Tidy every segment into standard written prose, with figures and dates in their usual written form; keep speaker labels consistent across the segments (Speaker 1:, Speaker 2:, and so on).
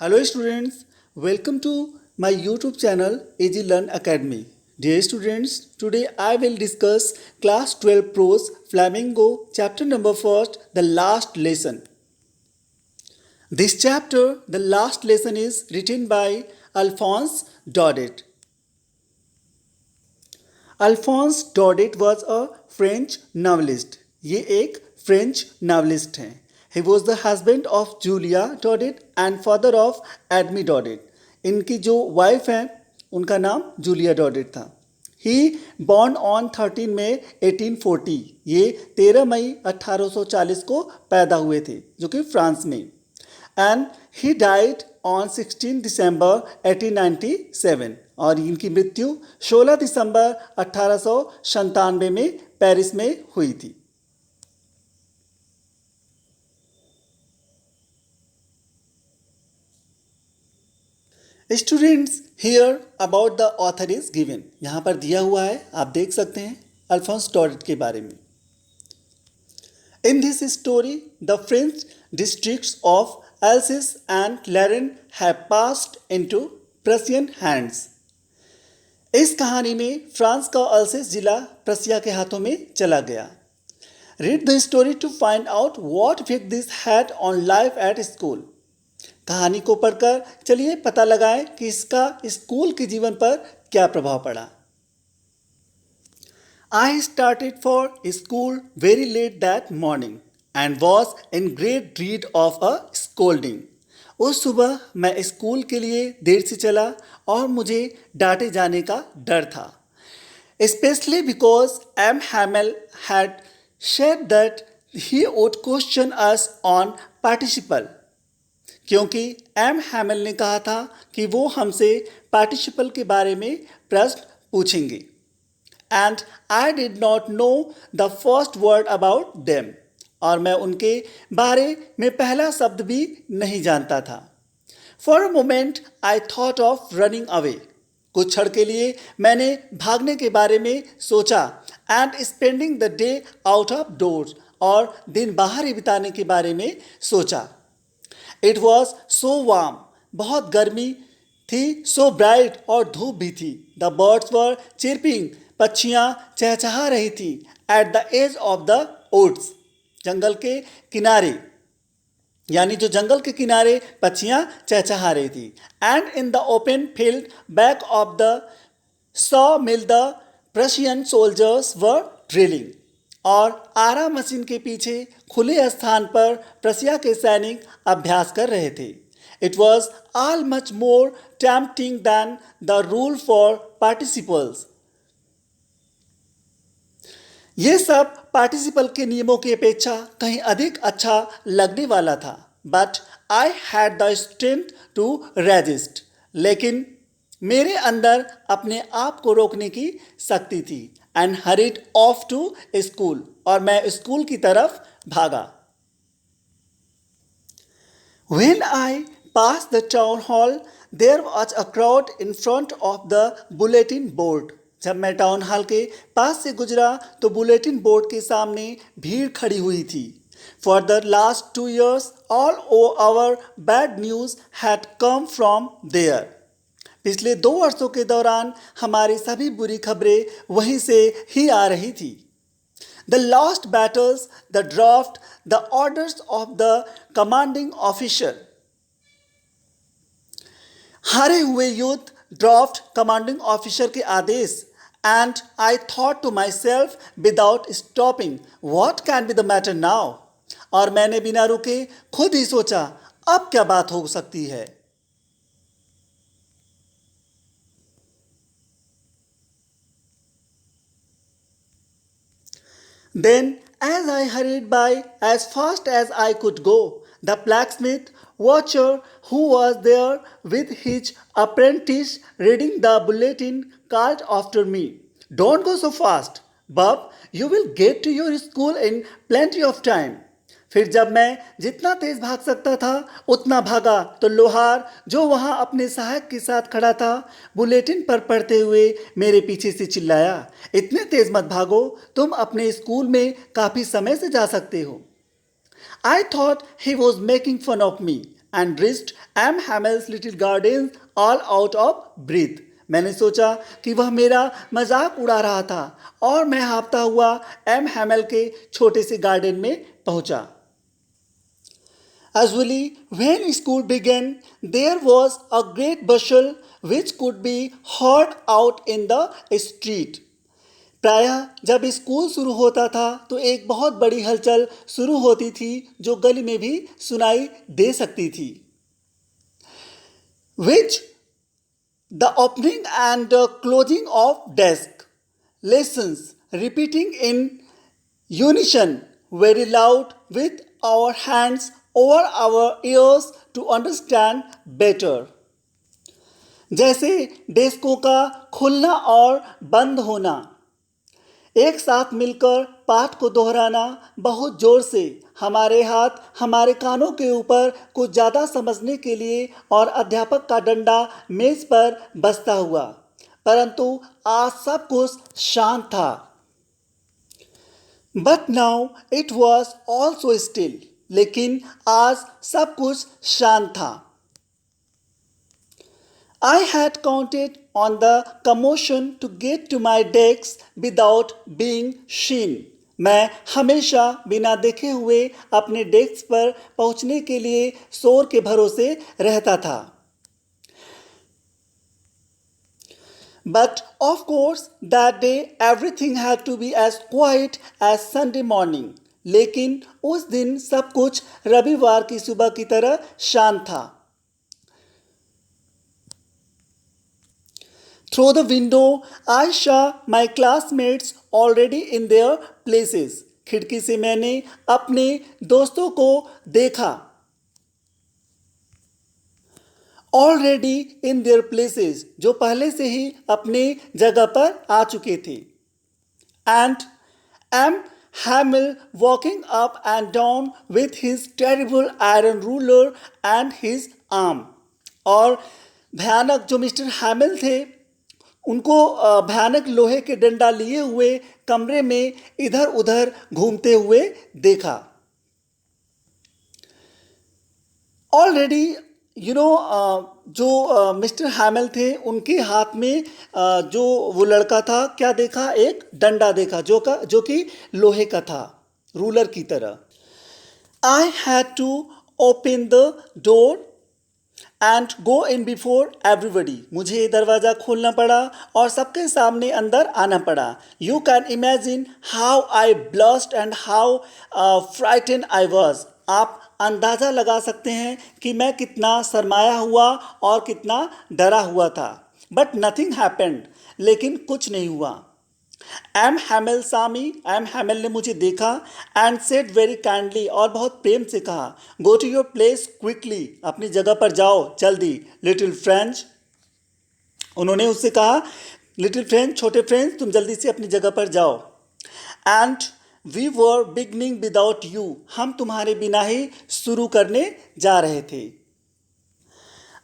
Speaker 1: Hello students, welcome to my YouTube channel AG Learn Academy. Dear students, today I will discuss class 12 prose Flamingo chapter number 1, the last lesson. This chapter, the last lesson is written by Alphonse Daudet. Alphonse Daudet was a French novelist. ये एक French novelist हैं. He was the husband of Julia Daudet and father of Edme Daudet. इनकी जो wife हैं उनका नाम Julia डॉडेट था. He born on 13 मई 1840. ये 13 मई 1840 को पैदा हुए थे जो कि फ्रांस में. And he died on 16 December 1897. और इनकी मृत्यु 16 दिसंबर 1897 में पेरिस में हुई थी. Students here about the author is given. यहाँ पर दिया हुआ है, आप देख सकते हैं अल्फोंस डॉडेट के बारे में. In this story the French districts of Alsace and Lorraine have passed into Prussian hands. इस कहानी में फ्रांस का अल्सेस जिला प्रशिया के हाथों में चला गया. Read the story to find out what effect this had on life at school. कहानी को पढ़कर चलिए पता लगाएं कि इसका स्कूल के जीवन पर क्या प्रभाव पड़ा. I started for school very late that morning and was in great dread of a scolding. उस सुबह मैं स्कूल के लिए देर से चला और मुझे डांटे जाने का डर था. Especially because M. Hamel had said that he would question us on participle. क्योंकि एम हैमल ने कहा था कि वो हमसे पार्टिसिपल के बारे में प्रश्न पूछेंगे. And I did not know the first word about them. और मैं उनके बारे में पहला शब्द भी नहीं जानता था. For a moment I thought of running away. कुछ क्षण के लिए मैंने भागने के बारे में सोचा. And spending the day out of doors. और दिन बाहर ही बिताने के बारे में सोचा. It was so warm. बहुत गर्मी थी. So bright. और धूप भी थी. The birds were chirping. पक्षियाँ चहचहा रही थी. At the edge of the woods. जंगल के किनारे, यानी जो जंगल के किनारे पक्षियाँ चहचहा रही थी. And in the open field back of the saw mill the Prussian soldiers were drilling. और आरा मशीन के पीछे खुले स्थान पर प्रशिया के सैनिक अभ्यास कर रहे थे. It was all much more tempting than the rule for participles. ये सब पार्टिसिपल के नियमों की अपेक्षा कहीं अधिक अच्छा लगने वाला था. But I had the strength to resist. लेकिन मेरे अंदर अपने आप को रोकने की शक्ति थी. And hurried off to school. और मैं स्कूल की तरफ भागा. When I passed the town hall, there was a crowd in front of the bulletin board. जब मैं टाउन हॉल के पास से गुजरा तो बुलेटिन बोर्ड के सामने भीड़ खड़ी हुई थी. For the last 2 years, all our bad news had come from there. पिछले 2 वर्षों के दौरान हमारी सभी बुरी खबरें वहीं से ही आ रही थी. The lost battles, the draft, the orders of the commanding officer. हारे हुए युद्ध, ड्राफ्ट, कमांडिंग ऑफिसर के आदेश. And I thought to myself without stopping, what can be the matter now? और मैंने बिना रुके खुद ही सोचा, अब क्या बात हो सकती है. Then, as I hurried by as fast as I could go, the blacksmith watcher who was there with his apprentice reading the bulletin called after me, "Don't go so fast, Bob. You will get to your school in plenty of time." फिर जब मैं जितना तेज भाग सकता था उतना भागा तो लोहार जो वहाँ अपने सहायक के साथ खड़ा था बुलेटिन पर पढ़ते हुए मेरे पीछे से चिल्लाया, "इतने तेज मत भागो, तुम अपने स्कूल में काफ़ी समय से जा सकते हो." I thought he was making fun of me and reached M. Hamel's little gardens all out of breath. मैंने सोचा कि वह मेरा मजाक उड़ा रहा था और मैं हाँफता हुआ एम हैमेल के छोटे से गार्डन में पहुंचा. Usually, when school began, there was a great bustle which could be heard out in the street. प्रायः जब स्कूल शुरू होता था तो एक बहुत बड़ी हलचल शुरू होती थी जो गली में भी सुनाई दे सकती थी. Which the opening and closing of desk, lessons repeating in unison very loud with our hands over our ears to understand better. जैसे डेस्कों का खुलना और बंद होना, एक साथ मिलकर पाठ को दोहराना बहुत जोर से, हमारे हाथ हमारे कानों के ऊपर कुछ ज़्यादा समझने के लिए और अध्यापक का डंडा मेज पर बजता हुआ. परंतु आज सब कुछ शांत था. But now it was also still. लेकिन आज सब कुछ शांत था. I had counted on the commotion to get to my desk without being seen. मैं हमेशा बिना देखे हुए अपने डेस्क पर पहुंचने के लिए शोर के भरोसे रहता था. But of course that day everything had to be as quiet as Sunday morning. लेकिन उस दिन सब कुछ रविवार की सुबह की तरह शांत था. Through the window, I saw my classmates already in their places. खिड़की से मैंने अपने दोस्तों को देखा. Already in their places, जो पहले से ही अपने जगह पर आ चुके थे. And M. Hamel walking up and down with his terrible iron ruler and his arm. और भयानक जो मिस्टर हैमिल थे उनको भयानक लोहे के डंडा लिए हुए कमरे में इधर उधर घूमते हुए देखा. ऑलरेडी जो मिस्टर हैमिल थे उनके हाथ में जो वो लड़का था क्या देखा, एक डंडा देखा जो कि लोहे का था, रूलर की तरह. I had to open the door and go in before everybody. मुझे दरवाज़ा खोलना पड़ा और सबके सामने अंदर आना पड़ा. You can imagine how I blessed and how frightened I was. आप अंदाज़ा लगा सकते हैं कि मैं कितना शर्माया हुआ और कितना डरा हुआ था. But nothing happened. लेकिन कुछ नहीं हुआ. एम हैमिल सामी. एम हैमिल ने मुझे देखा एंड सेड वेरी काइंडली. और बहुत प्रेम से कहा, go to your place quickly. अपनी जगह पर जाओ जल्दी. Little French. उन्होंने उससे कहा, लिटिल फ्रेंच, छोटे फ्रेंच, तुम जल्दी से अपनी जगह पर जाओ. And we were beginning without you. हम तुम्हारे बिना ही शुरू करने जा रहे थे.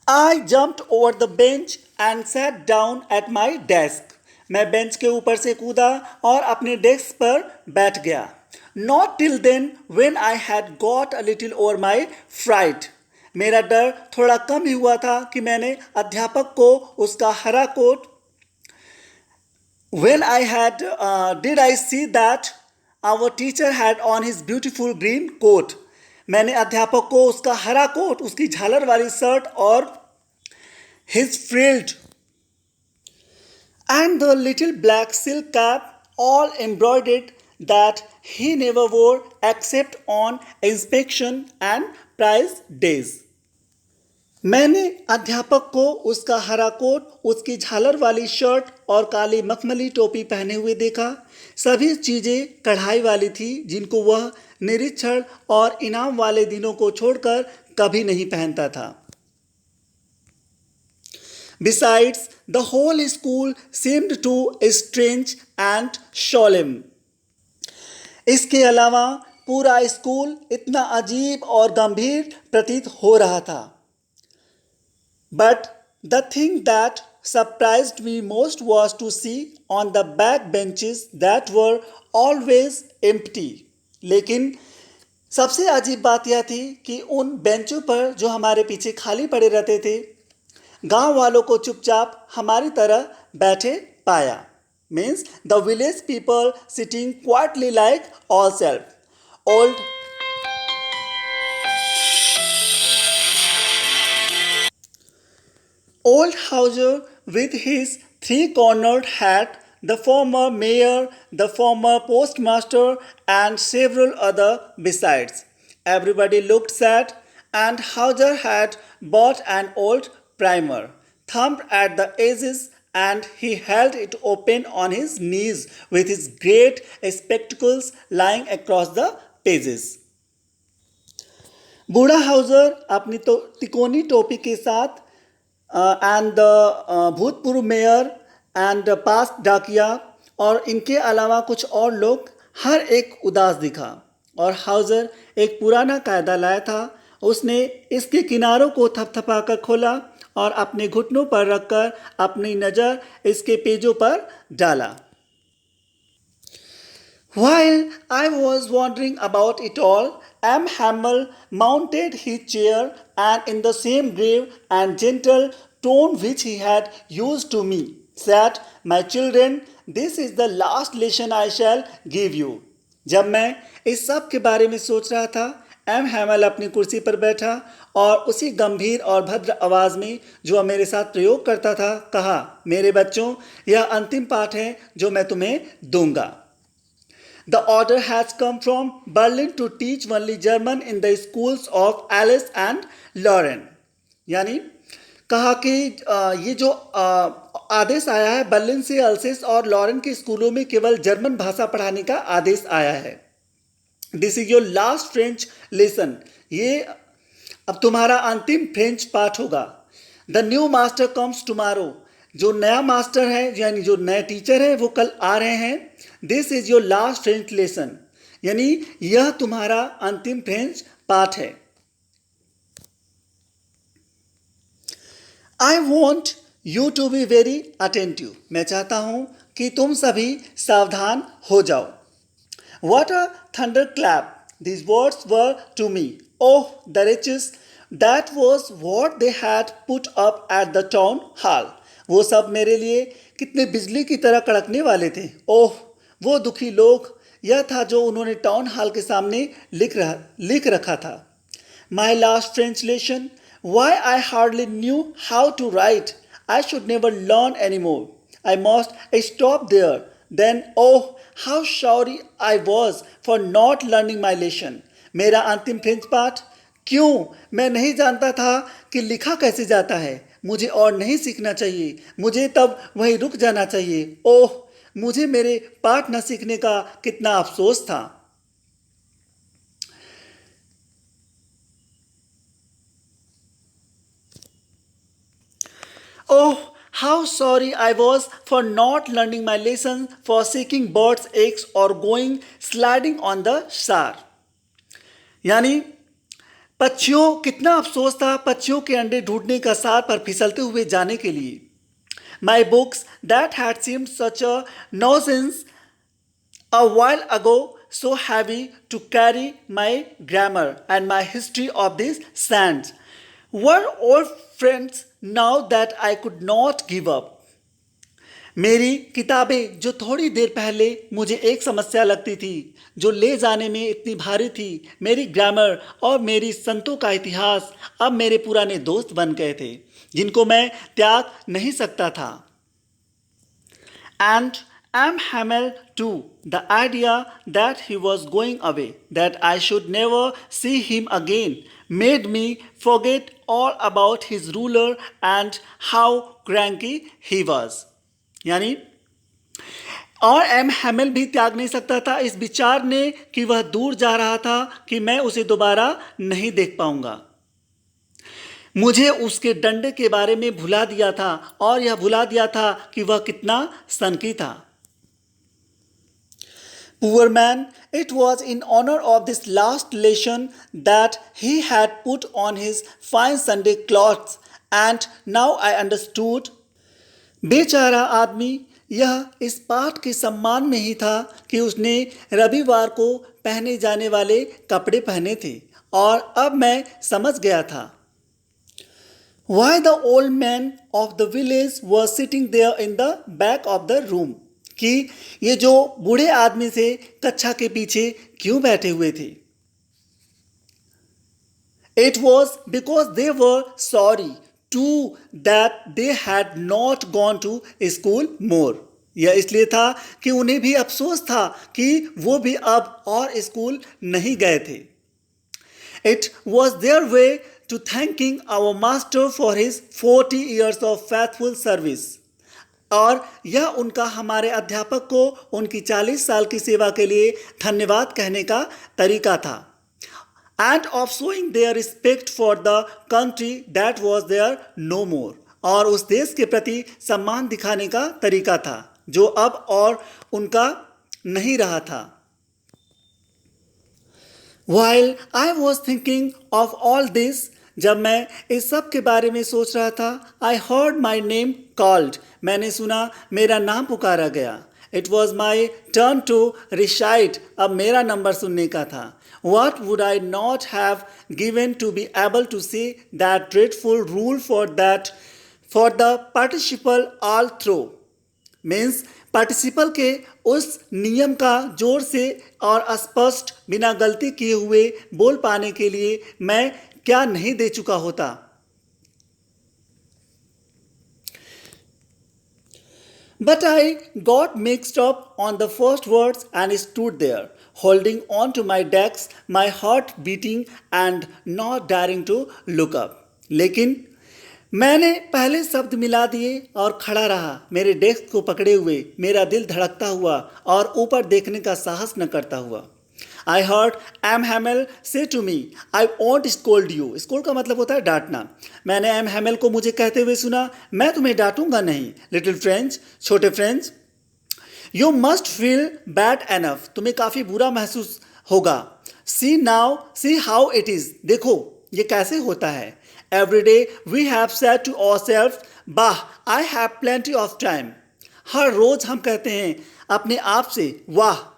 Speaker 1: I jumped over the bench and sat down at my desk. मैं बेंच के ऊपर से कूदा और अपने डेस्क पर बैठ गया. Not till then when I had got a little over my fright. मेरा डर थोड़ा कम ही हुआ था कि मैंने अध्यापक को उसका हरा coat. When I had did I see that our teacher had on his beautiful green coat. मैंने अध्यापक को उसका हरा कोट, उसकी झालर वाली शर्ट और his frilled and the little black silk cap all embroidered that he never wore except on inspection and prize days. मैंने अध्यापक को उसका हरा कोट, उसकी झालर वाली शर्ट और काली मखमली टोपी पहने हुए देखा. सभी चीज़ें कढ़ाई वाली थी जिनको वह निरीक्षण और इनाम वाले दिनों को छोड़कर कभी नहीं पहनता था. Besides, the whole school seemed to strange and solemn. इसके अलावा पूरा स्कूल इतना अजीब और गंभीर प्रतीत हो रहा था. But the thing that surprised me most was to see on the back benches that were always empty. लेकिन सबसे अजीब बात यह थी कि उन बेंचों पर जो हमारे पीछे खाली पड़े रहते थे, गांव वालों को चुपचाप हमारी तरह बैठे पाया। Means the village people sitting quietly like all self old Old Hauser with his three-cornered hat, the former mayor, the former postmaster, and several other besides. Everybody looked sad, and Hauser had bought an old primer, thumbed at the edges, and he held it open on his knees with his great spectacles lying across the pages. बूढ़ा Houser अपनी तिकोनी टोपी के साथ and the भूतपूर्व mayor and past डाकिया और इनके अलावा कुछ और लोग हर एक उदास दिखा और हाउजर एक पुराना कायदा लाया था। उसने इसके किनारों को थपथपाकर खोला और अपने घुटनों पर रखकर अपनी नज़र इसके पेजों पर डाला। While I was wondering about it all, M. Hamel mounted his chair and in the same grave and gentle tone which he had used to me, said, "My children, this is the last lesson I shall give you." जब मैं इस सब के बारे में सोच रहा था, एम हैमल अपनी कुर्सी पर बैठा और उसी गंभीर और भद्र आवाज़ में जो मेरे साथ प्रयोग करता था कहा, मेरे बच्चों, यह अंतिम पाठ है जो मैं तुम्हें दूंगा। The order has come from Berlin to teach only German in the schools of Alice and Lauren. यानी कहा कि ये जो आदेश आया है बर्लिन से अल्सेस और लॉरेन के स्कूलों में केवल जर्मन भाषा पढ़ाने का आदेश आया है। This is your last French lesson. ये अब तुम्हारा अंतिम फ्रेंच पाठ होगा। The new master comes tomorrow. जो नया मास्टर है यानी जो नए टीचर है वो कल आ रहे हैं। This is your last French lesson, यानी यह तुम्हारा अंतिम फ्रेंच पाठ है। I want you to be very attentive. मैं चाहता हूं कि तुम सभी सावधान हो जाओ। What a thunder clap these words were to me. Oh, the riches! That was what they had put up at the town hall. वो सब मेरे लिए कितने बिजली की तरह कड़कने वाले थे। ओह, वो दुखी लोग! यह था जो उन्होंने टाउन हॉल के सामने लिख रखा था। My last translation. Why I hardly knew how to write. I should never learn anymore. I must stop there. Then, oh, how sorry I was for not learning my lesson. मेरा अंतिम French पाठ। क्यों? मैं नहीं जानता था कि लिखा कैसे जाता है। मुझे और नहीं सीखना चाहिए। मुझे तब वहीं रुक जाना चाहिए। ओह, मुझे मेरे पाठ न सीखने का कितना अफसोस था। Oh, how sorry I was for not learning my lesson, for seeking birds' eggs or going sliding on the shore. यानी पक्षियों कितना अफसोस था पक्षियों के अंडे ढूंढने का सार पर फिसलते हुए जाने के लिए। My books that had seemed such a nonsense a while ago, so heavy to carry my grammar and my history of these sands, were old friends now that I could not give up. मेरी किताबें जो थोड़ी देर पहले मुझे एक समस्या लगती थी, जो ले जाने में इतनी भारी थी, मेरी ग्रामर और मेरी संतों का इतिहास अब मेरे पुराने दोस्त बन गए थे, जिनको मैं त्याग नहीं सकता था। And M. Hamel too, the idea that he was going away, that I should never see him again, made me forget all about his ruler and how cranky he was. यानी और एम हैमेल भी त्याग नहीं सकता था इस विचार ने कि वह दूर जा रहा था कि मैं उसे दोबारा नहीं देख पाऊंगा। मुझे उसके डंडे के बारे में भुला दिया था और यह भुला दिया था कि वह कितना सनकी था। Poor man, it was in honor of this last lesson that he had put on his fine Sunday clothes, and now I understood. बेचारा आदमी, यह इस पाठ के सम्मान में ही था कि उसने रविवार को पहने जाने वाले कपड़े पहने थे और अब मैं समझ गया था why the old man of the village was sitting there in the back of the room कि ये जो बूढ़े आदमी से कक्षा के पीछे क्यों बैठे हुए थे. It was because they were sorry too that they had not gone to school more. यह इसलिए था कि उन्हें भी अफसोस था कि वो भी अब और स्कूल नहीं गए थे. It was their way to thanking our master for his 40 years of faithful service. और यह उनका हमारे अध्यापक को उनकी 40 साल की सेवा के लिए धन्यवाद कहने का तरीका था. And of showing their respect for the country that was there no more. और उस देश के प्रति सम्मान दिखाने का तरीका था जो अब और उनका नहीं रहा था. While I was thinking of all this, जब मैं इस सब के बारे में सोच रहा था, I heard my name called. मैंने सुना मेरा नाम पुकारा गया. It was my turn to recite. अब मेरा नंबर सुनने का था. What would I not have given to be able to say that dreadful rule for the participle all through? Means participle के उस नियम का जोर से और स्पष्ट बिना गलती किए हुए बोल पाने के लिए मैं क्या नहीं दे चुका होता. But I got mixed up on the first words and stood there, holding on to my desk, my heart beating and not daring to look up. लेकिन मैंने पहले शब्द मिला दिए और खड़ा रहा, मेरे डेस्क को पकड़े हुए, मेरा दिल धड़कता हुआ और ऊपर देखने का साहस न करता हुआ. I heard M. Hamel say to me, I won't scold you. Scold का मतलब होता है डांटना. मैंने M. Hamel को मुझे कहते हुए सुना, मैं तुम्हें डांटूंगा नहीं. Little friends, छोटे friends, you must feel bad enough. तुम्हें काफ़ी बुरा महसूस होगा. See now, see how it is. देखो ये कैसे होता है. Every day we have said to ourselves, bah, I have plenty of time. हर रोज हम कहते हैं अपने आप से, वाह,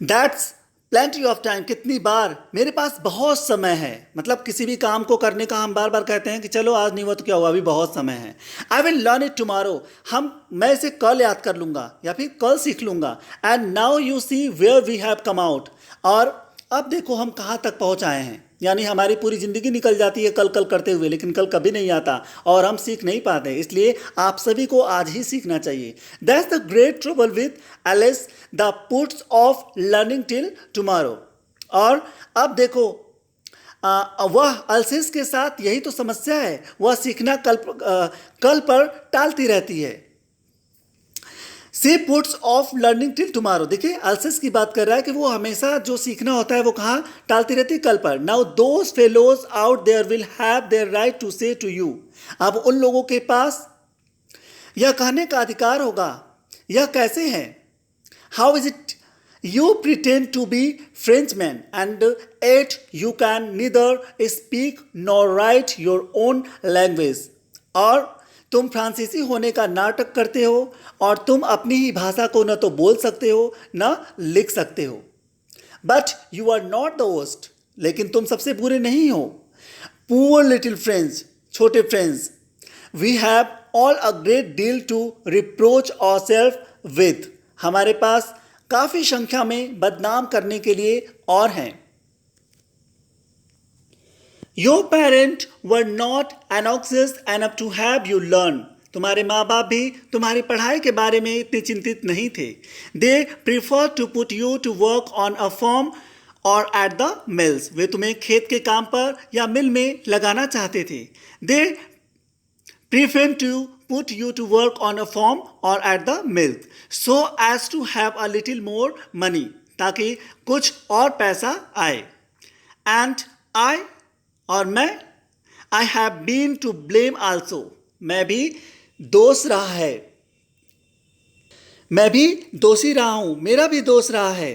Speaker 1: That's plenty of time. कितनी बार, मेरे पास बहुत समय है. मतलब किसी भी काम को करने का हम बार बार कहते हैं कि चलो आज नहीं हुआ तो क्या हुआ, अभी बहुत समय है. I will learn it tomorrow. मैं इसे कल याद कर लूँगा या फिर कल सीख लूँगा. And now you see where we have come out. और अब देखो हम कहाँ तक पहुँच आए हैं. यानी हमारी पूरी ज़िंदगी निकल जाती है कल कल करते हुए, लेकिन कल कभी नहीं आता और हम सीख नहीं पाते. इसलिए आप सभी को आज ही सीखना चाहिए. That's the great trouble with Alice, the puts off learning till tomorrow. और अब देखो वह अल्सेस के साथ यही तो समस्या है, वह सीखना कल पर टालती रहती है. She puts off learning till tomorrow. देखिए अल्सेस की बात कर रहा है कि वो हमेशा जो सीखना होता है वो कहाँ टालती रहती है, कल पर. Now those fellows out there will have their right to say to you. अब उन लोगों के पास यह कहने का अधिकार होगा. यह कैसे है? How is it you pretend to be Frenchman and yet you can neither speak nor write your own language. और तुम फ्रांसीसी होने का नाटक करते हो और तुम अपनी ही भाषा को न तो बोल सकते हो न लिख सकते हो. But you are not the worst. लेकिन तुम सबसे बुरे नहीं हो. पुअर लिटिल फ्रेंड्स, छोटे friends, we have all a great deal to reproach ourselves with. हमारे पास काफ़ी संख्या में बदनाम करने के लिए और हैं. Your parents were not anxious enough to have you learn. तुम्हारे माँ बाप भी तुम्हारी पढ़ाई के बारे में इतने चिंतित नहीं थे. They prefer to put you to work on a farm or at the mills. वे तुम्हें खेत के काम पर या मिल में लगाना चाहते थे. They prefer to put you to work on a farm or at the mill so as to have a little more money. ताकि कुछ और पैसा आए. And I और मैं I have been to blame also. मैं भी दोष रहा है. मैं भी दोषी रहा हूँ. मेरा भी दोष रहा है.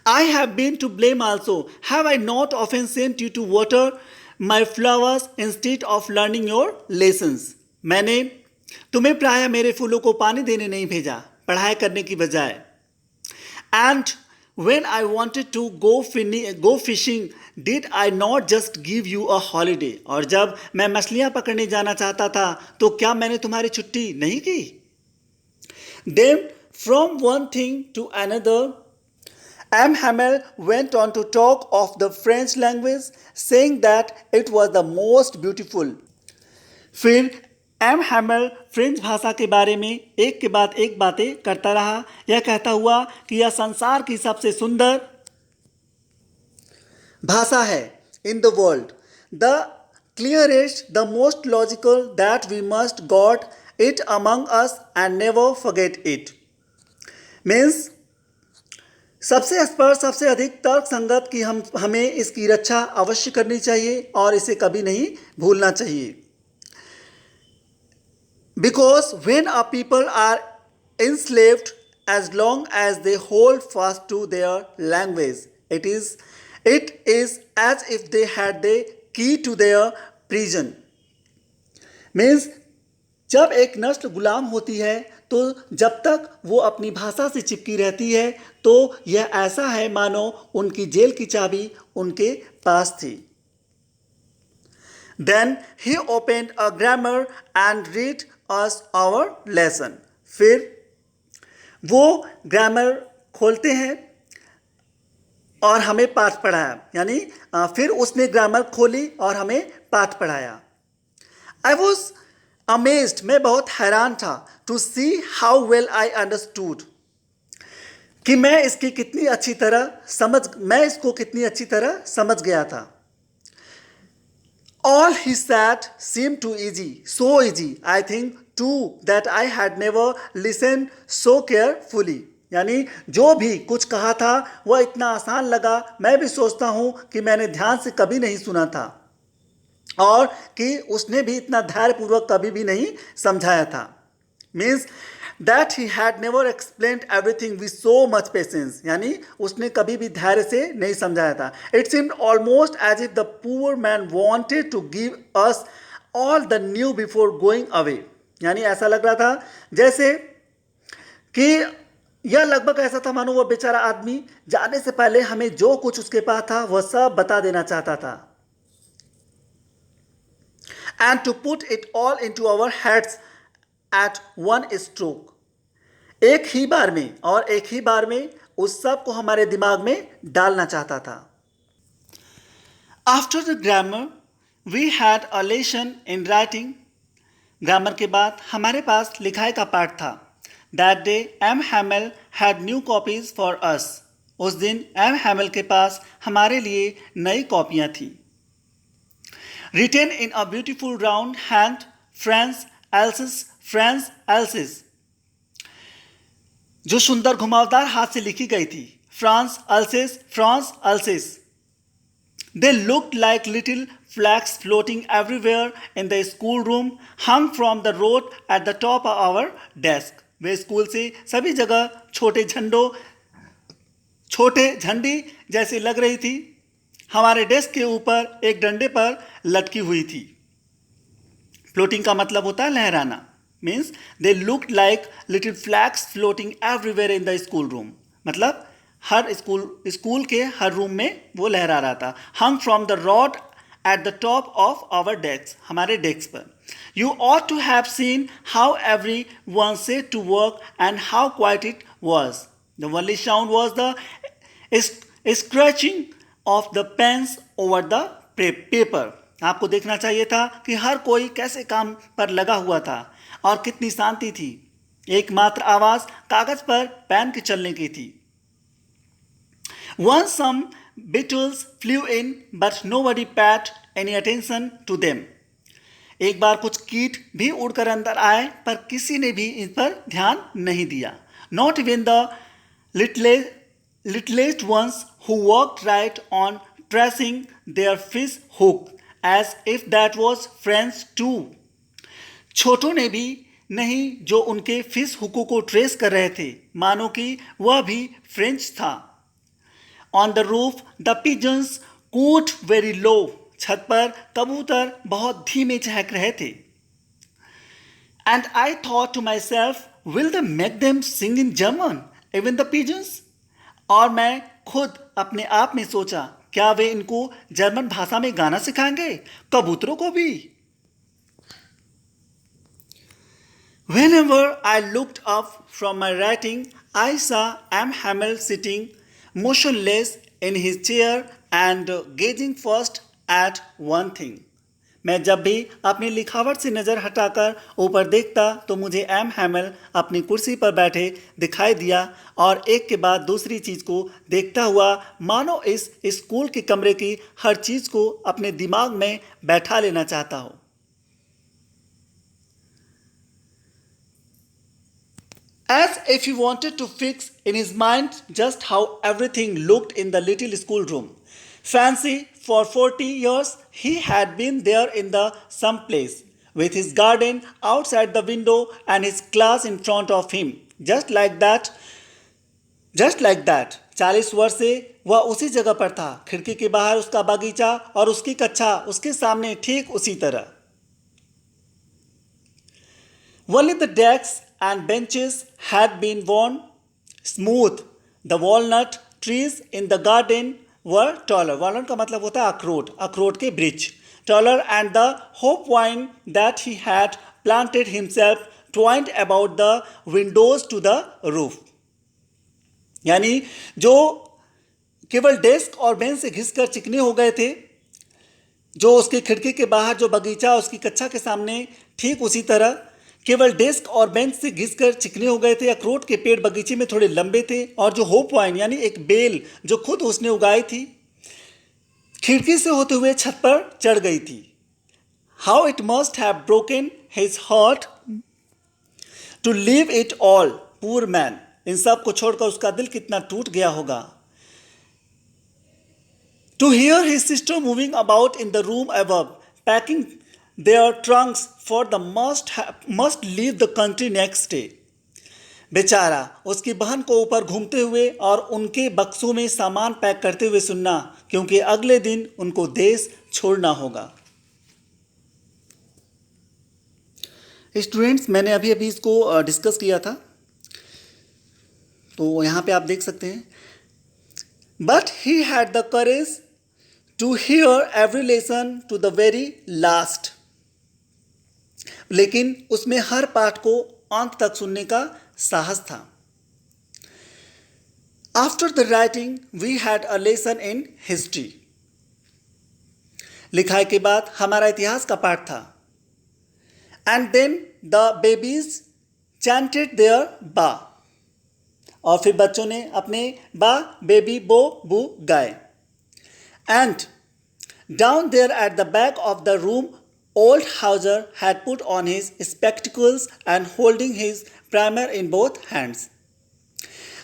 Speaker 1: I have been to blame also. Have I not often sent you to water my flowers instead of learning your lessons? मैंने तुम्हें प्राय मेरे फूलों को पानी देने नहीं भेजा, पढ़ाई करने की बजाय। And when I wanted to go fishing, did I not just give you a holiday? और जब मैं मछलियां पकड़ने जाना चाहता था तो क्या मैंने तुम्हारी छुट्टी नहीं की? Then from one thing to another, M. Hamel went on to talk of the French language, saying that it was the most beautiful. फिर एम हैमल फ्रेंच भाषा के बारे में एक के बाद एक बातें करता रहा, यह कहता हुआ कि यह संसार की सबसे सुंदर भाषा है in the world, the clearest, the most logical, that we must guard it among us and never forget it. Means सबसे स्पष्ट, सबसे अधिक तर्क संगत कि हमें इसकी रक्षा अवश्य करनी चाहिए और इसे कभी नहीं भूलना चाहिए। Because when a people are enslaved, as long as they hold fast to their language, it is as if they had the key to their prison. Means जब एक नस्ल गुलाम होती है तो जब तक वो अपनी भाषा से चिपकी रहती है तो यह ऐसा है मानो उनकी जेल की चाबी उनके पास थी। Then he opened a grammar and read us our lesson. फिर वो ग्रामर खोलते हैं और हमें पाठ पढ़ाया, यानी फिर उसने ग्रामर खोली और हमें पाठ पढ़ाया। I was amazed, मैं बहुत हैरान था, to see how well I understood, कि मैं इसको कितनी अच्छी तरह समझ गया था। All he said seemed too easy, so easy, I think too, that I had never listened so carefully. यानी जो भी कुछ कहा था वह इतना आसान लगा, मैं भी सोचता हूँ कि मैंने ध्यान से कभी नहीं सुना था और कि उसने भी इतना धैर्यपूर्वक कभी भी नहीं समझाया था। Means that he had never explained everything with so much patience, यानी उसने कभी भी धैर्य से नहीं समझाया था। It seemed almost as if the poor man wanted to give us all the new before going away, यानी ऐसा लग रहा था जैसे कि यह लगभग ऐसा था मानो वह बेचारा आदमी जाने से पहले हमें जो कुछ उसके पास था वह सब बता देना चाहता था। And to put it all into our heads at one stroke, एक ही बार में उस सब को हमारे दिमाग में डालना चाहता था। After the grammar, we had a lesson in writing. Grammar के बाद हमारे पास लिखाई का पाठ था। That day, M. Hamel had new copies for us. उस दिन M. Hamel के पास हमारे लिए नई कॉपियाँ थी। Written in a beautiful round hand, France Alsace, जो सुंदर घुमावदार हाथ से लिखी गई थी। France अल्सेस। They looked like little flags floating everywhere in the schoolroom, hung from the road at the top of our desk. Way school से सभी जगह छोटे झंडी जैसी लग रही थी, हमारे डेस्क के ऊपर एक डंडे पर लटकी हुई थी। फ्लोटिंग का मतलब होता है लहराना। Means they looked like little flags floating everywhere in the schoolroom. मतलब हर स्कूल के हर रूम में वो लहरा रहा था। Hung from the rod at the top of our desks, हमारे डेस्क पर। You ought to have seen how everyone set to work and how quiet it was. The only sound was the scratching of the pens over the paper. आपको देखना चाहिए था कि हर कोई कैसे काम पर लगा हुआ था और कितनी शांति थी। एकमात्र आवाज कागज पर पेन के चलने की थी। Once some beetles flew in, but nobody paid any attention to them. एक बार कुछ कीट भी उड़कर अंदर आए पर किसी ने भी इन पर ध्यान नहीं दिया। Not even the littlest ones who worked right on tracing their fish hook, as if that was French too. छोटों ने भी नहीं जो उनके फिश हुकों को ट्रेस कर रहे थे, मानो कि वह भी फ्रेंच था। On the roof, the pigeons cooed very low. छत पर कबूतर बहुत धीमे चहक रहे थे। And I thought to myself, will they make them sing in German, even the pigeons? और मैं खुद अपने आप में सोचा, क्या वे इनको जर्मन भाषा में गाना सिखाएंगे, कबूतरों को भी? Whenever I looked up from my writing, I saw M. Hamel sitting motionless in his chair and gazing first at one thing. मैं जब भी अपनी लिखावट से नज़र हटाकर ऊपर देखता तो मुझे एम हैमल अपनी कुर्सी पर बैठे दिखाई दिया और एक के बाद दूसरी चीज़ को देखता हुआ मानो इस स्कूल के कमरे की हर चीज़ को अपने दिमाग में बैठा लेना चाहता हो. As if he wanted to fix in his mind just how everything looked in the little schoolroom. Fancy, for 40 years he had been there in the some place, with his garden outside the window and his class in front of him. Just like that. 40 वर्ष से वह उसी जगह पर था, खिड़की के बाहर उसका बगीचा और उसकी कक्षा उसके सामने ठीक उसी तरह. Only the desks and benches had been worn smooth. The walnut trees in the garden were taller. Walnut का मतलब होता है अखरोट, अखरोट के वृक्ष. Taller, and the hope vine that he had planted himself twined about the windows to the roof. यानी जो केवल डेस्क और बेंच से घिसकर चिकने हो गए थे, जो उसकी खिड़की के बाहर जो बगीचा उसकी कक्षा के सामने ठीक उसी तरह केवल डेस्क और बेंच से घिसकर चिकने हो गए थे. अखरोट के पेड़ बगीचे में थोड़े लंबे थे और जो होप वाइन यानी एक बेल जो खुद उसने उगाई थी खिड़की से होते हुए छत पर चढ़ गई थी. How it must have broken his heart to leave it all, poor man. इन सब को छोड़कर उसका दिल कितना टूट गया होगा. To hear his sister moving about in the room above, packing their trunks for the must leave the country next day. बेचारा उसकी बहन को ऊपर घूमते हुए और उनके बक्सों में सामान पैक करते हुए सुनना, क्योंकि अगले दिन उनको देश छोड़ना होगा. स्टूडेंट्स, मैंने अभी इसको डिस्कस किया था, तो यहाँ पे आप देख सकते हैं. But he had the courage to hear every lesson to the very last. लेकिन उसमें हर पाठ को अंत तक सुनने का साहस था. After the writing we had a lesson in history. लिखाई के बाद हमारा इतिहास का पाठ था. And then the babies chanted their ba. और फिर बच्चों ने अपने बा बेबी बो बू गाए. And down there at the back of the room old Hauser had put on his spectacles and holding his primer in both hands.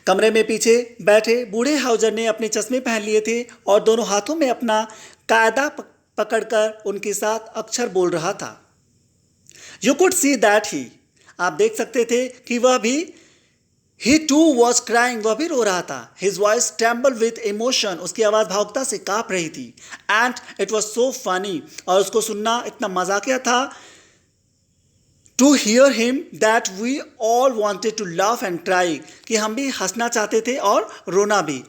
Speaker 1: कमरे में पीछे बैठे बूढ़े हाउजर ने अपने चश्मे पहन लिए थे और दोनों हाथों में अपना कायदा पकड़कर उनके साथ अक्षर बोल रहा था. You could see that आप देख सकते थे कि वह भी He too was crying. वह भी रो रहा था. His voice trembled with emotion. उसकी आवाज़ भावुकता से काँप रही थी. And it was so funny. और उसको सुनना इतना मजाकिया था. To hear him that we all wanted to laugh and cry. कि हम भी हंसना चाहते थे और रोना भी.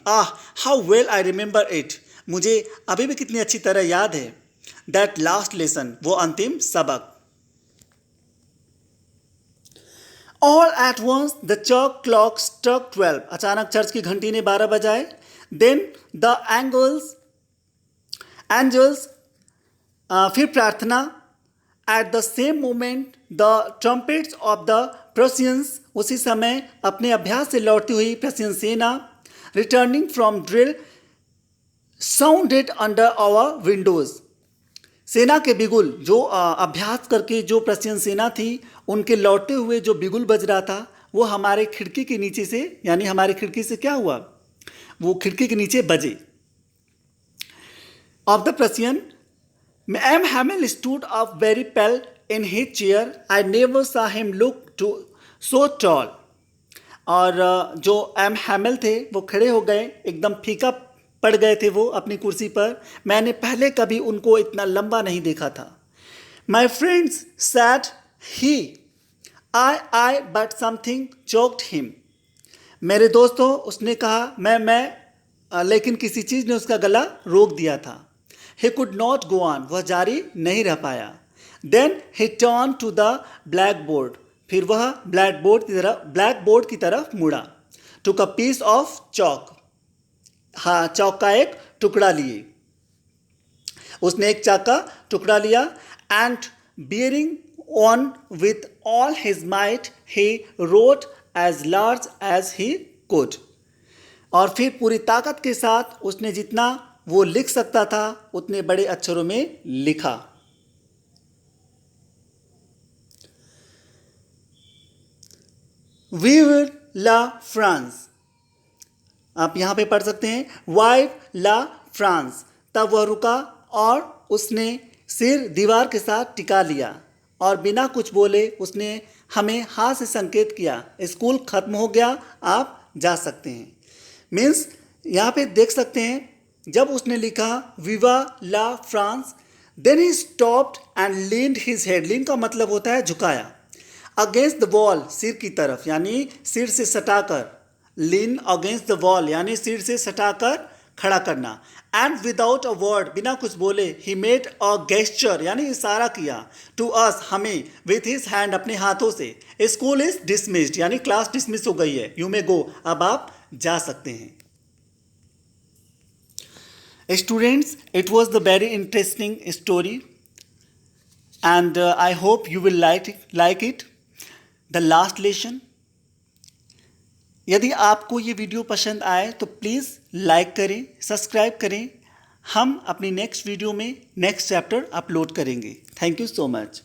Speaker 1: How well I remember it. मुझे अभी भी कितनी अच्छी तरह याद है. That last lesson. वो अंतिम सबक. All at once the church clock struck 12. अचानक चर्च की घंटी ने 12 बजाए. Then the angels फिर प्रार्थना. At the same moment the trumpets of the Prussians, उसी समय अपने अभ्यास से लौटती हुई प्रशियन सेना returning from drill sounded under our windows. सेना के बिगुल जो अभ्यास करके जो प्रशियन सेना थी उनके लौटते हुए जो बिगुल बज रहा था वो हमारे खिड़की के नीचे से, यानी हमारी खिड़की से क्या हुआ, वो खिड़की के नीचे बजे. Of the Prussian M. Hamel stood up very pale in his chair. I never saw him look so tall. और जो M. Hamel थे वो खड़े हो गए, एकदम फीका पड़ गए थे वो अपनी कुर्सी पर. मैंने पहले कभी उनको इतना लंबा नहीं देखा था. My friends said he I, but something choked him. मेरे दोस्तों, उसने कहा लेकिन किसी चीज़ ने उसका गला रोक दिया था. He could not go on. वह जारी नहीं रह पाया. Then he turned to the blackboard. फिर वह ब्लैकबोर्ड की तरफ मुड़ा. Took a piece of chalk. हाँ, चौक का एक टुकड़ा लिए. उसने एक चाक का टुकड़ा लिया. And bearing on with all his might, he wrote as large as he could. और फिर पूरी ताकत के साथ उसने जितना वो लिख सकता था उतने बड़े अक्षरों में लिखा. Vive la France. आप यहाँ पे पढ़ सकते हैं Vive la France. तब वह रुका और उसने सिर दीवार के साथ टिका लिया और बिना कुछ बोले उसने हमें हाथ से संकेत किया, स्कूल खत्म हो गया, आप जा सकते हैं. मीन्स यहाँ पे देख सकते हैं जब उसने लिखा vive la France, then he stopped and leaned his head. Lean का मतलब होता है झुकाया. अगेंस्ट द वॉल, सिर की तरफ यानी सिर से सटाकर. लीन अगेंस्ट द वॉल यानी सिर से सटाकर खड़ा करना. एंड विदाउट अ वर्ड, बिना कुछ बोले, ही मेड अ गेस्चर यानी इशारा किया, टू अस हमें, विथ हिज हैंड अपने हाथों से. स्कूल इज डिसमिस्ड यानी क्लास डिसमिस हो गई है, यू मे गो, अब आप जा सकते हैं. Students, it was the very interesting story and I hope you will like it. The last lesson. यदि आपको ये वीडियो पसंद आए तो प्लीज़ लाइक करें, सब्सक्राइब करें. हम अपनी नेक्स्ट वीडियो में नेक्स्ट चैप्टर अपलोड करेंगे. Thank you so much.